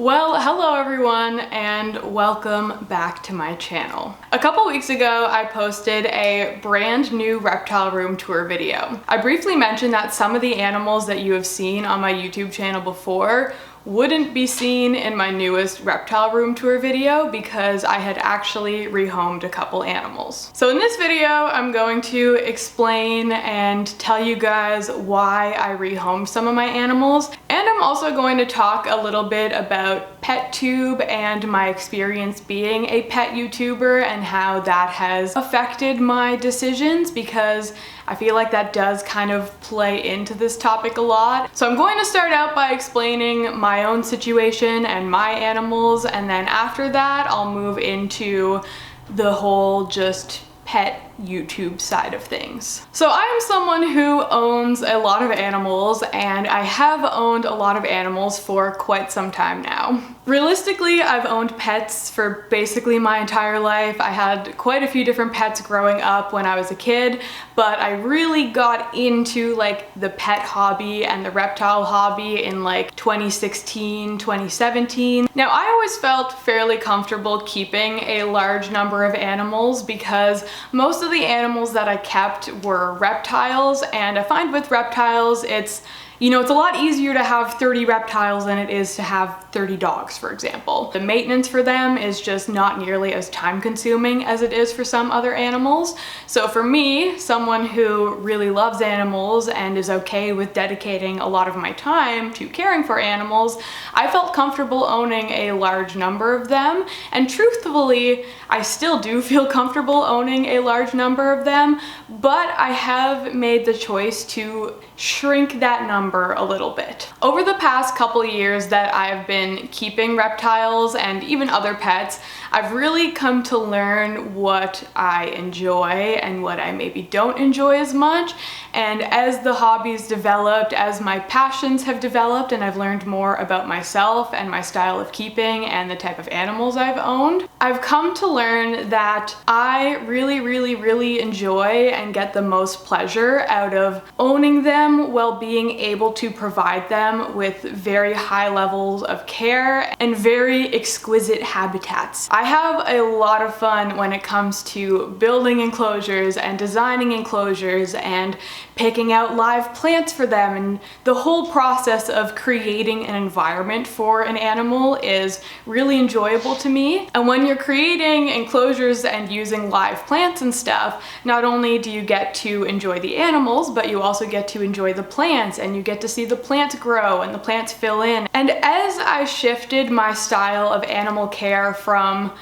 Well, hello everyone and welcome back to my channel. A couple weeks ago, I posted a brand new reptile room tour video. I briefly mentioned that some of the animals that you have seen on my YouTube channel before wouldn't be seen in my newest reptile room tour video because I had actually rehomed a couple animals. So in this video, I'm going to explain and tell you guys why I rehomed some of my animals, and I'm also going to talk a little bit about Pettube and my experience being a pet YouTuber and how that has affected my decisions, because I feel like that does kind of play into this topic a lot. So I'm going to start out by explaining my own situation and my animals, and then after that I'll move into the whole just pet YouTube side of things. So I am someone who owns a lot of animals, and I have owned a lot of animals for quite some time now. Realistically, I've owned pets for basically my entire life. I had quite a few different pets growing up when I was a kid, but I really got into like the pet hobby and the reptile hobby in like 2016, 2017. Now, I always felt fairly comfortable keeping a large number of animals because most of the animals that I kept were reptiles, and I find with reptiles it's a lot easier to have 30 reptiles than it is to have 30 dogs, for example. The maintenance for them is just not nearly as time consuming as it is for some other animals. So for me, someone who really loves animals and is okay with dedicating a lot of my time to caring for animals, I felt comfortable owning a large number of them. And truthfully, I still do feel comfortable owning a large number of them, but I have made the choice to shrink that number a little bit. Over the past couple of years that I've been keeping reptiles and even other pets, I've really come to learn what I enjoy and what I maybe don't enjoy as much. And as the hobbies developed, as my passions have developed, and I've learned more about myself and my style of keeping and the type of animals I've owned, I've come to learn that I really enjoy and get the most pleasure out of owning them while being able to provide them with very high levels of care and very exquisite habitats. I have a lot of fun when it comes to building enclosures and designing enclosures and picking out live plants for them, and the whole process of creating an environment for an animal is really enjoyable to me. And when you're creating enclosures and using live plants and stuff, not only do you get to enjoy the animals, but you also get to enjoy the plants, and you get to see the plants grow and the plants fill in. And as I shifted my style of animal care from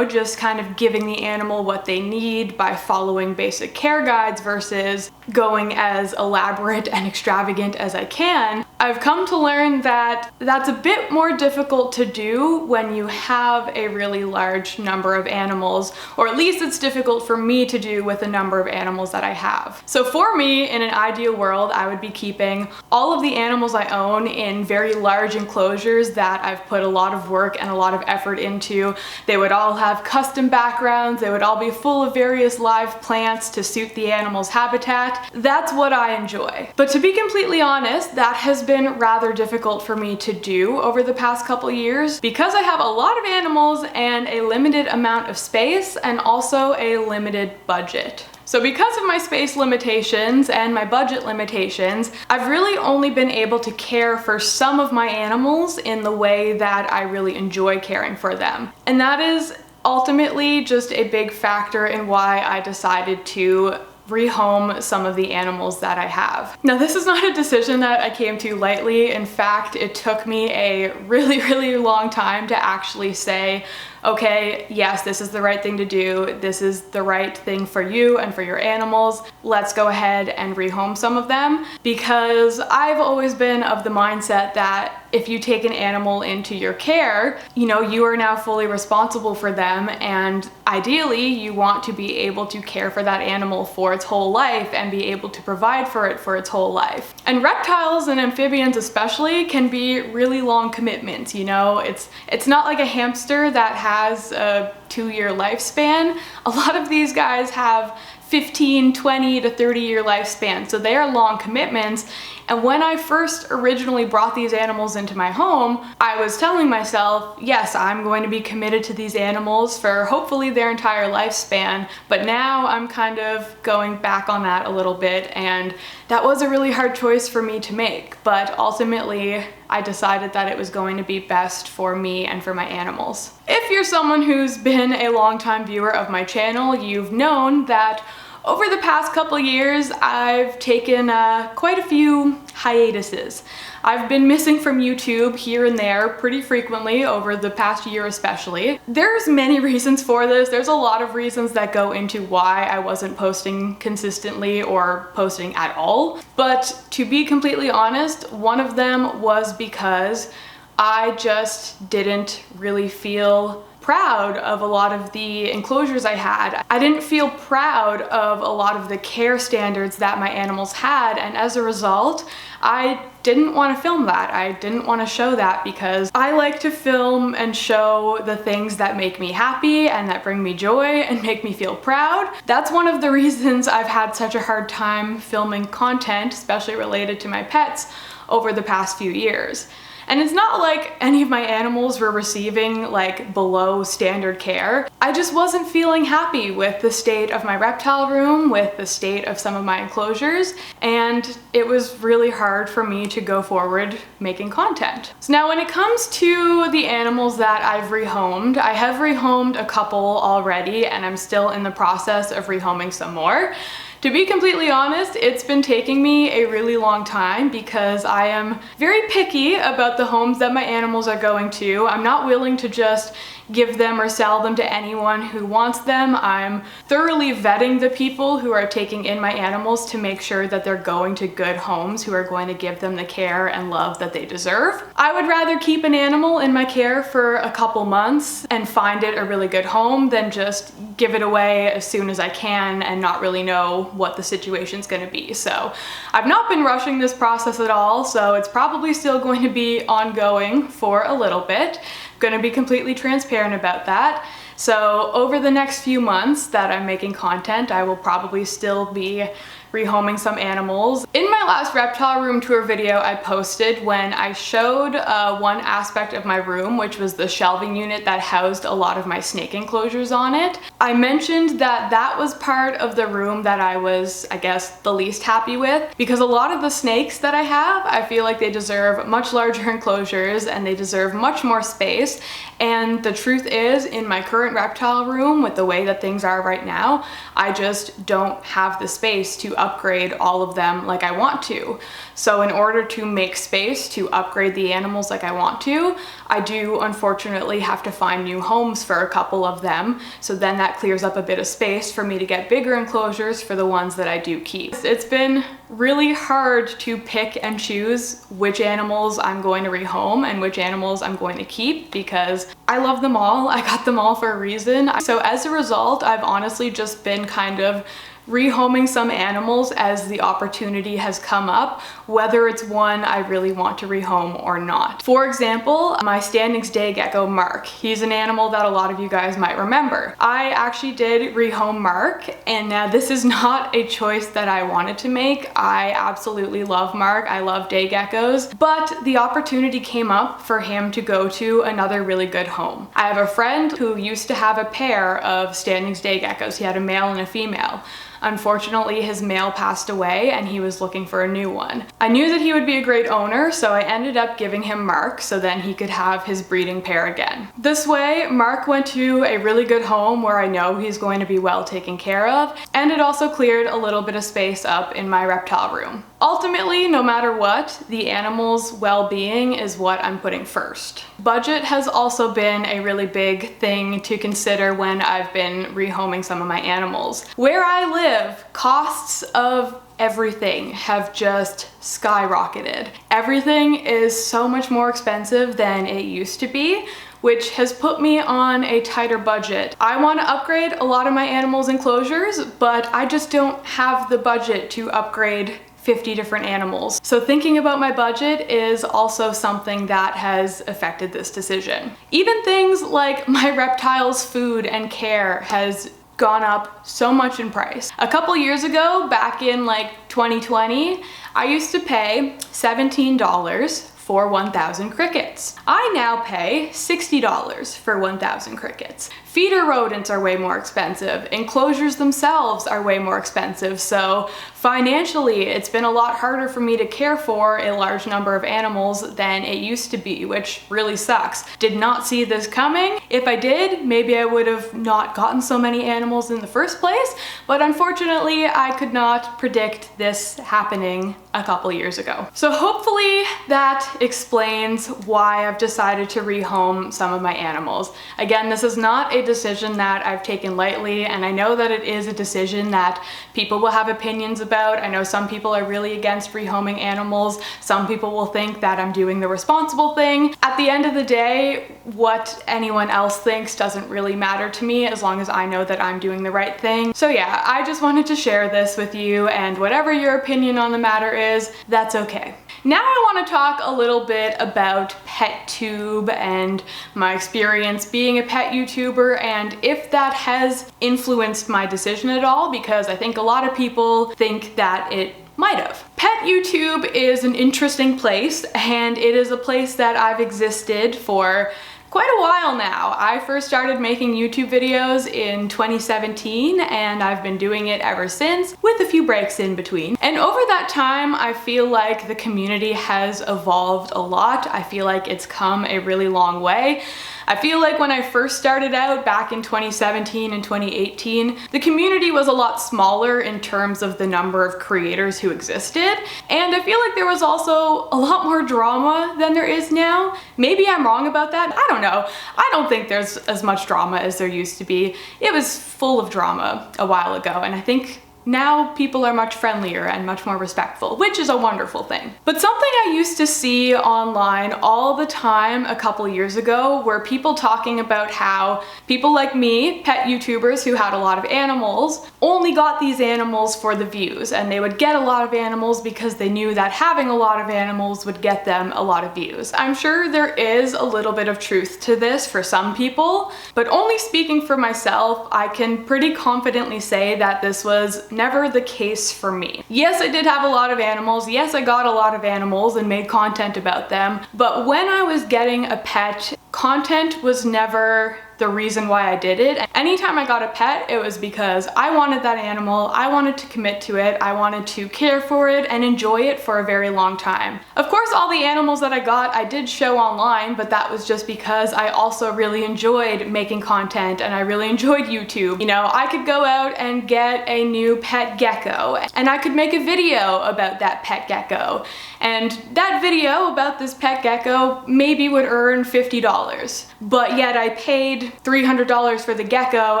just kind of giving the animal what they need by following basic care guides versus going as elaborate and extravagant as I can, I've come to learn that that's a bit more difficult to do when you have a really large number of animals, or at least it's difficult for me to do with the number of animals that I have. So for me, in an ideal world, I would be keeping all of the animals I own in very large enclosures that I've put a lot of work and a lot of effort into. They would all have custom backgrounds, they would all be full of various live plants to suit the animal's habitat. That's what I enjoy. But to be completely honest, that has been rather difficult for me to do over the past couple years because I have a lot of animals and a limited amount of space and also a limited budget. So because of my space limitations and my budget limitations, I've really only been able to care for some of my animals in the way that I really enjoy caring for them. And that is ultimately just a big factor in why I decided to rehome some of the animals that I have. Now, this is not a decision that I came to lightly. In fact, it took me a really long time to actually say, okay, yes, this is the right thing to do. This is the right thing for you and for your animals. Let's go ahead and rehome some of them, because I've always been of the mindset that if you take an animal into your care, you are now fully responsible for them, and ideally you want to be able to care for that animal for its whole life and be able to provide for it for its whole life. And reptiles and amphibians especially can be really long commitments. It's not like a hamster that has a 2-year lifespan. A lot of these guys have 15, 20 to 30-year lifespan. So they are long commitments. And when I first originally brought these animals into my home, I was telling myself, yes, I'm going to be committed to these animals for hopefully their entire lifespan. But now I'm kind of going back on that a little bit, and that was a really hard choice for me to make. But ultimately, I decided that it was going to be best for me and for my animals. If you're someone who's been a longtime viewer of my channel, you've known that over the past couple years, I've taken quite a few hiatuses. I've been missing from YouTube here and there pretty frequently over the past year especially. There's many reasons for this. There's a lot of reasons that go into why I wasn't posting consistently or posting at all. But to be completely honest, one of them was because I just didn't really feel proud of a lot of the enclosures I had. I didn't feel proud of a lot of the care standards that my animals had, and as a result, I didn't want to film that. I didn't want to show that because I like to film and show the things that make me happy and that bring me joy and make me feel proud. That's one of the reasons I've had such a hard time filming content, especially related to my pets, over the past few years. And it's not like any of my animals were receiving like below standard care. I just wasn't feeling happy with the state of my reptile room, with the state of some of my enclosures, and it was really hard for me to go forward making content. So now when it comes to the animals that I've rehomed, I have rehomed a couple already, and I'm still in the process of rehoming some more. To be completely honest, it's been taking me a really long time because I am very picky about the homes that my animals are going to. I'm not willing to just give them or sell them to anyone who wants them. I'm thoroughly vetting the people who are taking in my animals to make sure that they're going to good homes who are going to give them the care and love that they deserve. I would rather keep an animal in my care for a couple months and find it a really good home than just give it away as soon as I can and not really know what the situation's gonna be. So I've not been rushing this process at all, so it's probably still going to be ongoing for a little bit. I'm gonna be completely transparent about that. So over the next few months that I'm making content, I will probably still be rehoming some animals. In my last reptile room tour video I posted, when I showed one aspect of my room, which was the shelving unit that housed a lot of my snake enclosures on it, I mentioned that that was part of the room that I was, I guess, the least happy with, because a lot of the snakes that I have, I feel like they deserve much larger enclosures and they deserve much more space. And the truth is, in my current reptile room, with the way that things are right now, I just don't have the space to upgrade all of them like I want to. So in order to make space to upgrade the animals like I want to, I do unfortunately have to find new homes for a couple of them. So then that clears up a bit of space for me to get bigger enclosures for the ones that I do keep. It's been really hard to pick and choose which animals I'm going to rehome and which animals I'm going to keep because I love them all. I got them all for a reason. So as a result, I've honestly just been kind of rehoming some animals as the opportunity has come up, whether it's one I really want to rehome or not. For example, my Standings day gecko Mark. He's an animal that a lot of you guys might remember. I actually did rehome Mark, and now this is not a choice that I wanted to make. I absolutely love Mark. I love day geckos, but the opportunity came up for him to go to another really good home. I have a friend who used to have a pair of Standings day geckos. He had a male and a female. Unfortunately, his male passed away and he was looking for a new one. I knew that he would be a great owner, so I ended up giving him Mark so then he could have his breeding pair again. This way, Mark went to a really good home where I know he's going to be well taken care of, and it also cleared a little bit of space up in my reptile room. Ultimately, no matter what, the animal's well-being is what I'm putting first. Budget has also been a really big thing to consider when I've been rehoming some of my animals. Where I live, costs of everything have just skyrocketed. Everything is so much more expensive than it used to be, which has put me on a tighter budget. I want to upgrade a lot of my animals' enclosures, but I just don't have the budget to upgrade 50 different animals. So thinking about my budget is also something that has affected this decision. Even things like my reptiles' food and care has gone up so much in price. A couple years ago, back in like 2020, I used to pay $17 for 1,000 crickets. I now pay $60 for 1,000 crickets. Feeder rodents are way more expensive. Enclosures themselves are way more expensive. So financially, it's been a lot harder for me to care for a large number of animals than it used to be, which really sucks. Did not see this coming. If I did, maybe I would have not gotten so many animals in the first place, but unfortunately, I could not predict this happening a couple years ago. So hopefully that explains why I've decided to rehome some of my animals. Again, this is not a decision that I've taken lightly, and I know that it is a decision that people will have opinions about. I know some people are really against rehoming animals. Some people will think that I'm doing the responsible thing. At the end of the day, what anyone else thinks doesn't really matter to me as long as I know that I'm doing the right thing. So yeah, I just wanted to share this with you, and whatever your opinion on the matter is, that's okay. Now I want to talk a little bit about Pettube and my experience being a pet YouTuber and if that has influenced my decision at all, because I think a lot of people think that it might have. Pet YouTube is an interesting place, and it is a place that I've existed for quite a while now. I first started making YouTube videos in 2017 and I've been doing it ever since, with a few breaks in between. And over that time, I feel like the community has evolved a lot. I feel like it's come a really long way. I feel like when I first started out back in 2017 and 2018, the community was a lot smaller in terms of the number of creators who existed. And I feel like there was also a lot more drama than there is now. Maybe I'm wrong about that. I don't know. I don't think there's as much drama as there used to be. It was full of drama a while ago, and I think now people are much friendlier and much more respectful, which is a wonderful thing. But something I used to see online all the time a couple years ago were people talking about how people like me, pet YouTubers who had a lot of animals, only got these animals for the views, and they would get a lot of animals because they knew that having a lot of animals would get them a lot of views. I'm sure there is a little bit of truth to this for some people, but only speaking for myself, I can pretty confidently say that this was never the case for me. Yes, I did have a lot of animals. Yes, I got a lot of animals and made content about them. But when I was getting a pet, content was never the reason why I did it. Anytime I got a pet, it was because I wanted that animal, I wanted to commit to it, I wanted to care for it and enjoy it for a very long time. Of course, all the animals that I got, I did show online, but that was just because I also really enjoyed making content and I really enjoyed YouTube. You know, I could go out and get a new pet gecko and I could make a video about that pet gecko. And that video about this pet gecko maybe would earn $50, but yet I paid $300 for the gecko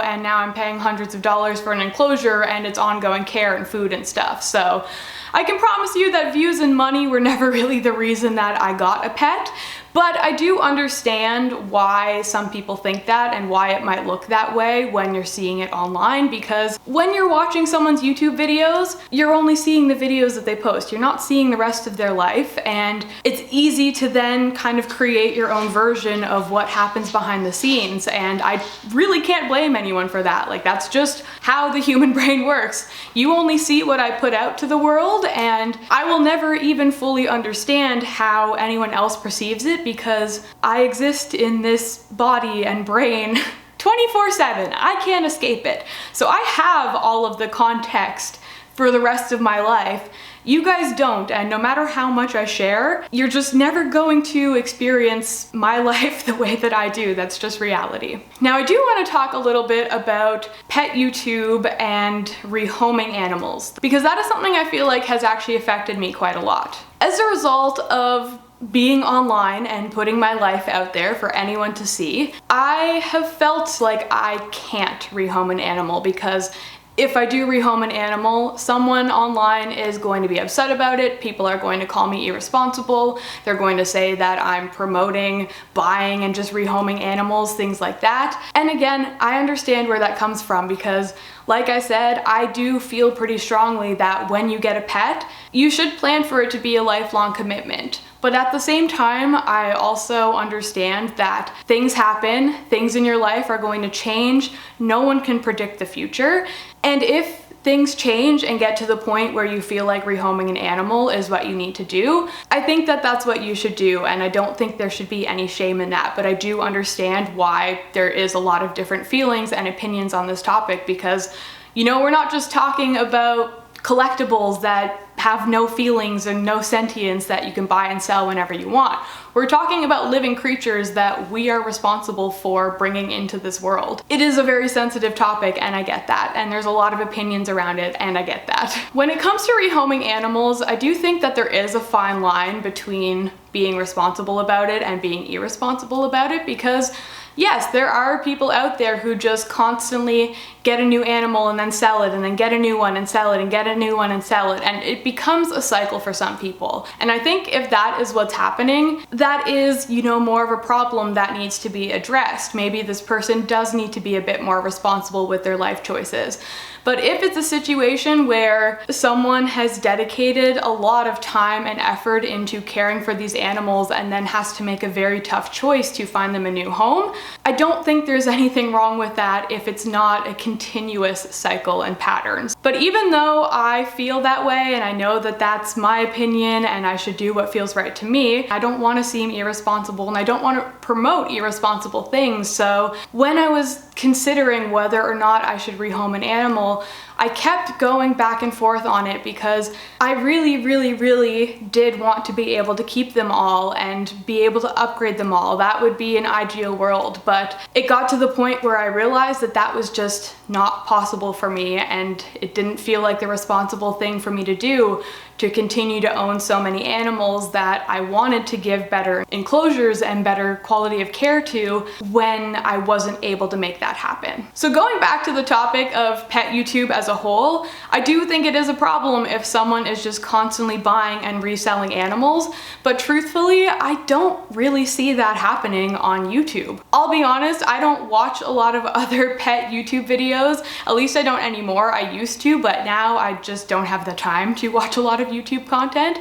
and now I'm paying hundreds of dollars for an enclosure and its ongoing care and food and stuff. So I can promise you that views and money were never really the reason that I got a pet, but I do understand why some people think that and why it might look that way when you're seeing it online, because when you're watching someone's YouTube videos, you're only seeing the videos that they post. You're not seeing the rest of their life, and it's easy to then kind of create your own version of what happens behind the scenes, and I really can't blame anyone for that. Like, that's just how the human brain works. You only see what I put out to the world, and I will never even fully understand how anyone else perceives it because I exist in this body and brain 24/7. I can't escape it. So I have all of the context for the rest of my life. You guys don't, and no matter how much I share, you're just never going to experience my life the way that I do. That's just reality. Now, I do want to talk a little bit about pet YouTube and rehoming animals, because that is something I feel like has actually affected me quite a lot. As a result of being online and putting my life out there for anyone to see, I have felt like I can't rehome an animal, because if I do rehome an animal, someone online is going to be upset about it. People are going to call me irresponsible. They're going to say that I'm promoting buying and just rehoming animals, things like that. And again, I understand where that comes from, because like I said, I do feel pretty strongly that when you get a pet, you should plan for it to be a lifelong commitment. But at the same time, I also understand that things happen, things in your life are going to change. No one can predict the future. And if things change and get to the point where you feel like rehoming an animal is what you need to do, I think that that's what you should do, and I don't think there should be any shame in that. But I do understand why there is a lot of different feelings and opinions on this topic, because, you know, we're not just talking about collectibles that have no feelings and no sentience that you can buy and sell whenever you want. We're talking about living creatures that we are responsible for bringing into this world. It is a very sensitive topic, and I get that, and there's a lot of opinions around it, and I get that. When it comes to rehoming animals, I do think that there is a fine line between being responsible about it and being irresponsible about it, because yes, there are people out there who just constantly get a new animal and then sell it, and then get a new one and sell it, and get a new one and sell it, and it becomes a cycle for some people. And I think if that is what's happening, that is, you know, more of a problem that needs to be addressed. Maybe this person does need to be a bit more responsible with their life choices. But if it's a situation where someone has dedicated a lot of time and effort into caring for these animals and then has to make a very tough choice to find them a new home, I don't think there's anything wrong with that if it's not a continuous cycle and patterns. But even though I feel that way, and I know that that's my opinion and I should do what feels right to me, I don't want to seem irresponsible, and I don't want to promote irresponsible things. So when I was considering whether or not I should rehome an animal, I kept going back and forth on it, because I really did want to be able to keep them all and be able to upgrade them all. That would be an ideal world, but it got to the point where I realized that that was just not possible for me, and it didn't feel like the responsible thing for me to do, to continue to own so many animals that I wanted to give better enclosures and better quality of care to, when I wasn't able to make that happen. So going back to the topic of pet YouTube as a whole, I do think it is a problem if someone is just constantly buying and reselling animals, but truthfully, I don't really see that happening on YouTube. I'll be honest, I don't watch a lot of other pet YouTube videos. At least I don't anymore. I used to, but now I just don't have the time to watch a lot of YouTube content.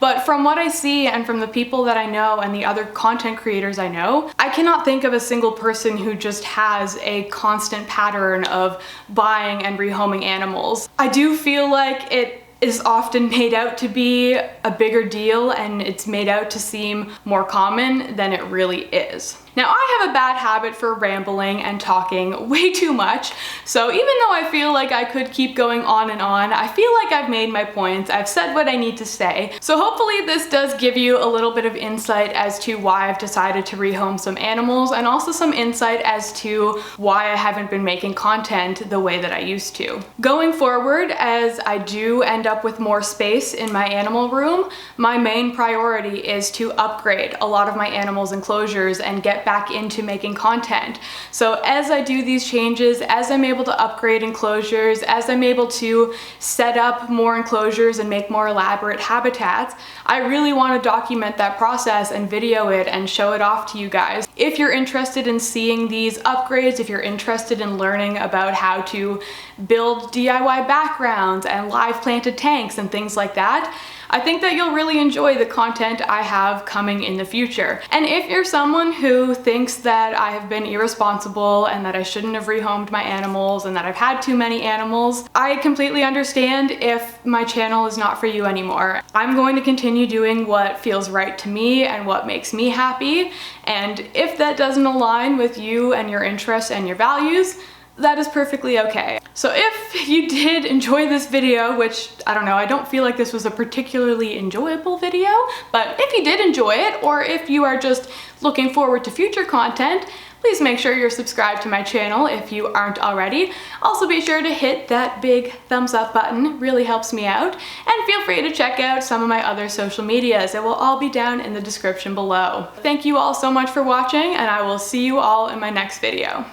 But from what I see and from the people that I know and the other content creators I know, I cannot think of a single person who just has a constant pattern of buying and rehoming animals. I do feel like it is often made out to be a bigger deal, and it's made out to seem more common than it really is. Now, I have a bad habit for rambling and talking way too much, so even though I feel like I could keep going on and on, I feel like I've made my points, I've said what I need to say. So hopefully this does give you a little bit of insight as to why I've decided to rehome some animals, and also some insight as to why I haven't been making content the way that I used to. Going forward, as I do end up with more space in my animal room, my main priority is to upgrade a lot of my animals' enclosures and get back into making content. So as I do these changes, as I'm able to upgrade enclosures, as I'm able to set up more enclosures and make more elaborate habitats, I really want to document that process and video it and show it off to you guys. If you're interested in seeing these upgrades, if you're interested in learning about how to build DIY backgrounds and live planted tanks and things like that, I think that you'll really enjoy the content I have coming in the future. And if you're someone who thinks that I have been irresponsible and that I shouldn't have rehomed my animals and that I've had too many animals, I completely understand if my channel is not for you anymore. I'm going to continue doing what feels right to me and what makes me happy, and if that doesn't align with you and your interests and your values, that is perfectly okay. So if you did enjoy this video, which I don't know, I don't feel like this was a particularly enjoyable video, but if you did enjoy it, or if you are just looking forward to future content, please make sure you're subscribed to my channel if you aren't already. Also be sure to hit that big thumbs up button, it really helps me out. And feel free to check out some of my other social medias. It will all be down in the description below. Thank you all so much for watching, and I will see you all in my next video.